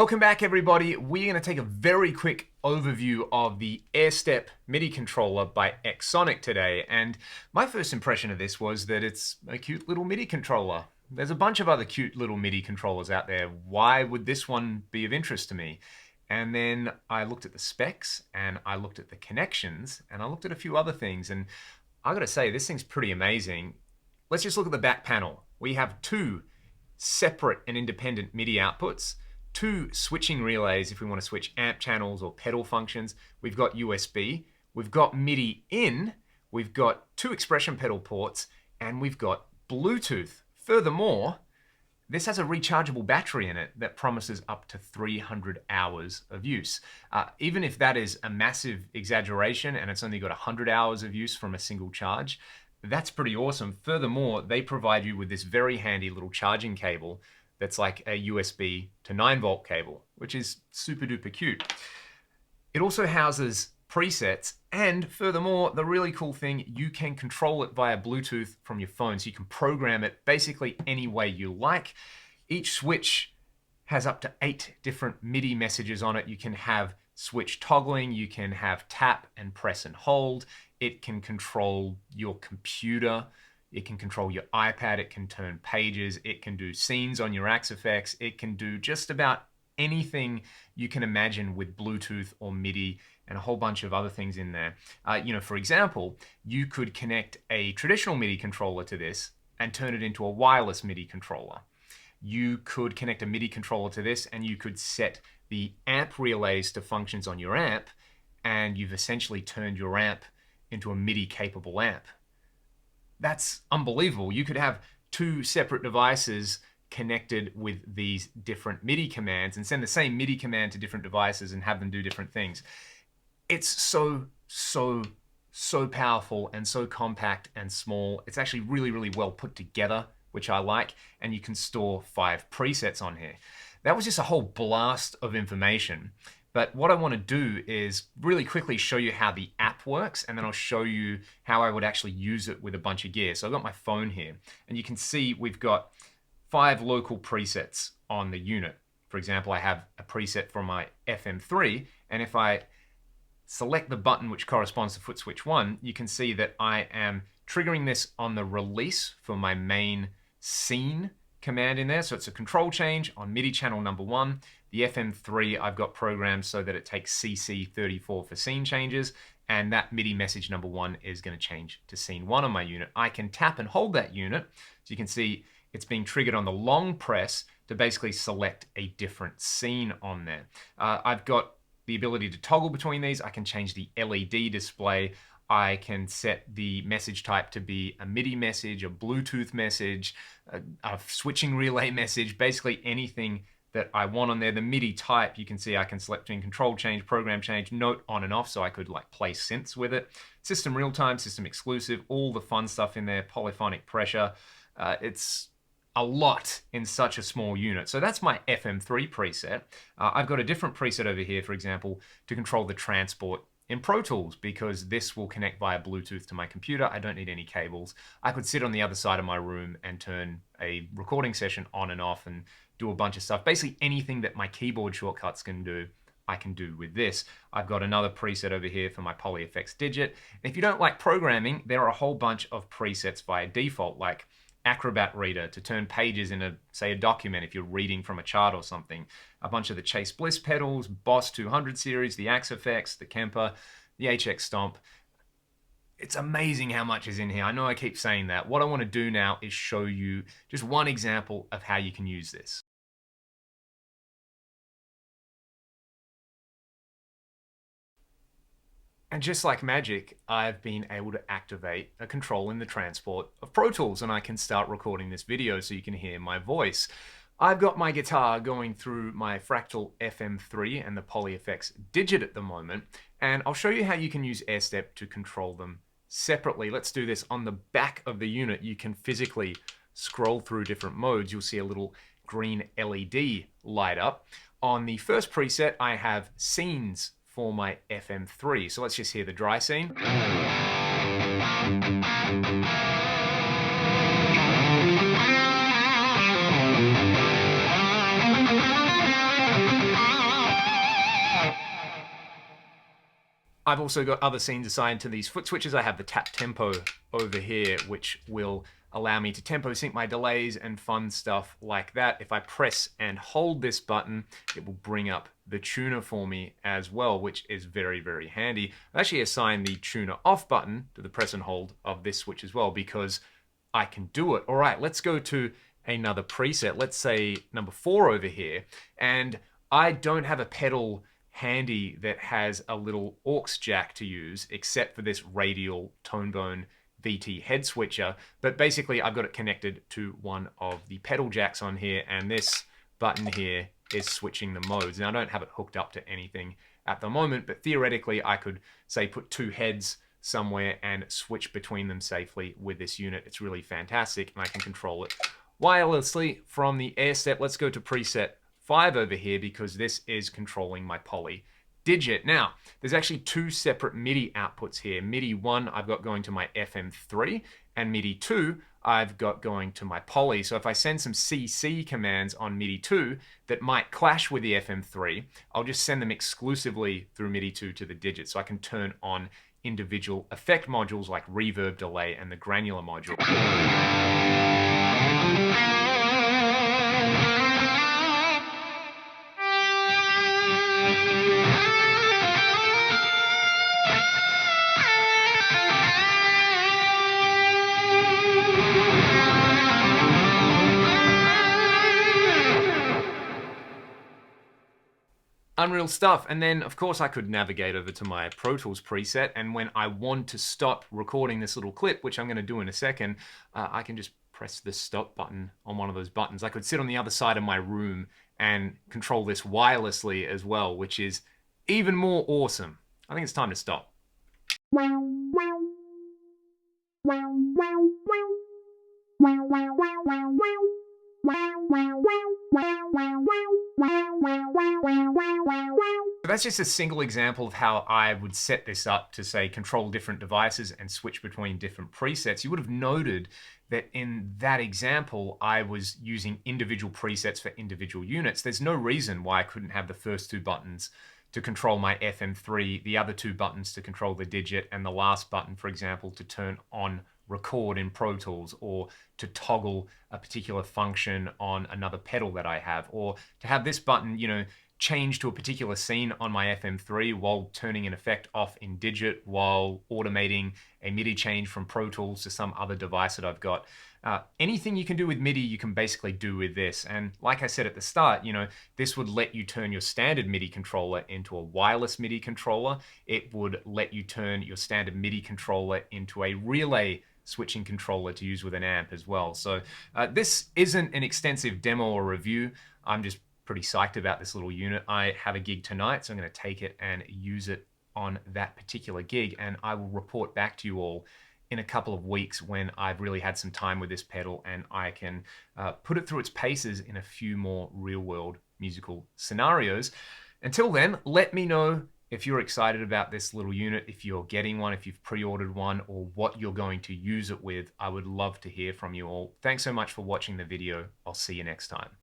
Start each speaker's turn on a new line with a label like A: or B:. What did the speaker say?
A: Welcome back, everybody. We're going to take a very quick overview of the Airstep MIDI controller by XSonic today. And my first impression of this was that it's a cute little MIDI controller. There's a bunch of other cute little MIDI controllers out there. Why would this one be of interest to me? And then I looked at the specs and I looked at the connections and I looked at a few other things. And I got to say, this thing's pretty amazing. Let's just look at the back panel. We have two separate and independent MIDI outputs, two switching relays if we want to switch amp channels or pedal functions. We've got USB, we've got MIDI in, we've got two expression pedal ports, and we've got Bluetooth. Furthermore, this has a rechargeable battery in it that promises up to 300 hours of use. Even if that is a massive exaggeration and it's only got 100 hours of use from a single charge, that's pretty awesome. Furthermore, they provide you with this very handy little charging cable that's like a USB to 9-volt cable, which is super duper cute. It also houses presets, and furthermore, the really cool thing, you can control it via Bluetooth from your phone, so you can program it basically any way you like. Each switch has up to 8 different MIDI messages on it. You can have switch toggling, you can have tap and press and hold. It can control your computer, it can control your iPad, it can turn pages, it can do scenes on your XFX, it can do just about anything you can imagine with Bluetooth or MIDI and a whole bunch of other things in there. For example, you could connect a traditional MIDI controller to this and turn it into a wireless MIDI controller. You could connect a MIDI controller to this and you could set the amp relays to functions on your amp, and you've essentially turned your amp into a MIDI capable amp. That's unbelievable. You could have two separate devices connected with these different MIDI commands and send the same MIDI command to different devices and have them do different things. It's so powerful and so compact and small. It's actually really well put together, which I like, and you can store 5 presets on here. That was just a whole blast of information. But what I want to do is really quickly show you how the app works, and then I'll show you how I would actually use it with a bunch of gear. So I've got my phone here, and you can see we've got 5 local presets on the unit. For example, I have a preset for my FM3, and if I select the button which corresponds to foot switch 1, you can see that I am triggering this on the release for my main scene command in there. So it's a control change on MIDI channel number 1. The FM3 I've got programmed so that it takes CC34 for scene changes, and that MIDI message number 1 is going to change to scene 1 on my unit. I can tap and hold that unit, so you can see it's being triggered on the long press to basically select a different scene on there. I've got the ability to toggle between these. I can change the LED display. I can set the message type to be a MIDI message, a Bluetooth message, a switching relay message, basically anything that I want on there. The MIDI type, you can see I can select between control change, program change, note on and off, so I could like play synths with it. System real time, system exclusive, all the fun stuff in there, polyphonic pressure. It's a lot in such a small unit. So that's my FM3 preset. I've got a different preset over here, for example, to control the transport in Pro Tools, because this will connect via Bluetooth to my computer. I don't need any cables. I could sit on the other side of my room and turn a recording session on and off and do a bunch of stuff. Basically anything that my keyboard shortcuts can do, I can do with this. I've got another preset over here for my PolyFX Digit. And if you don't like programming, there are a whole bunch of presets by default, like Acrobat Reader to turn pages in say a document if you're reading from a chart or something. A bunch of the Chase Bliss pedals, Boss 200 series, the XFX, the Kemper, the HX Stomp. It's amazing how much is in here. I know I keep saying that. What I want to do now is show you just one example of how you can use this. And just like magic, I've been able to activate a control in the transport of Pro Tools, and I can start recording this video so you can hear my voice. I've got my guitar going through my Fractal FM3 and the PolyFX Digit at the moment, and I'll show you how you can use Airstep to control them separately. Let's do this. On the back of the unit, you can physically scroll through different modes. You'll see a little green LED light up. On the first preset, I have scenes for my FM3. So let's just hear the dry scene. I've also got other scenes assigned to these foot switches. I have the tap tempo over here, which will allow me to tempo sync my delays and fun stuff like that. If I press and hold this button, it will bring up the tuner for me as well, which is very, very handy. I actually assigned the tuner off button to the press and hold of this switch as well, because I can do it. All right, let's go to another preset. Let's say number 4 over here. And I don't have a pedal handy that has a little aux jack to use, except for this radial tonebone VT head switcher. But basically I've got it connected to one of the pedal jacks on here, and this button here is switching the modes. Now I don't have it hooked up to anything at the moment, but theoretically I could say put 2 heads somewhere and switch between them safely with this unit. It's really fantastic, and I can control it wirelessly from the Airstep. Let's go to preset 5 over here, because this is controlling my poly digit. Now, there's actually 2 separate MIDI outputs here. MIDI 1 I've got going to my FM3, and MIDI 2 I've got going to my poly. So if I send some CC commands on MIDI 2 that might clash with the FM3, I'll just send them exclusively through MIDI 2 to the digit, so I can turn on individual effect modules like reverb, delay, and the granular module. Unreal stuff. And then of course I could navigate over to my Pro Tools preset, and when I want to stop recording this little clip, which I'm going to do in a second, I can just press the stop button on one of those buttons. I could sit on the other side of my room and control this wirelessly as well, which is even more awesome. I think it's time to stop. So that's just a single example of how I would set this up to, say, control different devices and switch between different presets. You would have noted that in that example, I was using individual presets for individual units. There's no reason why I couldn't have the first 2 buttons to control my FM3, the other 2 buttons to control the digit, and the last button, for example, to turn on record in Pro Tools, or to toggle a particular function on another pedal that I have, or to have this button, you know, change to a particular scene on my FM3 while turning an effect off in digit, while automating a MIDI change from Pro Tools to some other device that I've got. Anything you can do with MIDI, you can basically do with this. And like I said at the start, you know, this would let you turn your standard MIDI controller into a wireless MIDI controller. It would let you turn your standard MIDI controller into a relay switching controller to use with an amp as well. So this isn't an extensive demo or review. I'm just pretty psyched about this little unit. I have a gig tonight, so I'm going to take it and use it on that particular gig, and I will report back to you all in a couple of weeks when I've really had some time with this pedal and I can put it through its paces in a few more real-world musical scenarios. Until then, let me know if you're excited about this little unit, if you're getting one, if you've pre-ordered one, or what you're going to use it with. I would love to hear from you all. Thanks so much for watching the video. I'll see you next time.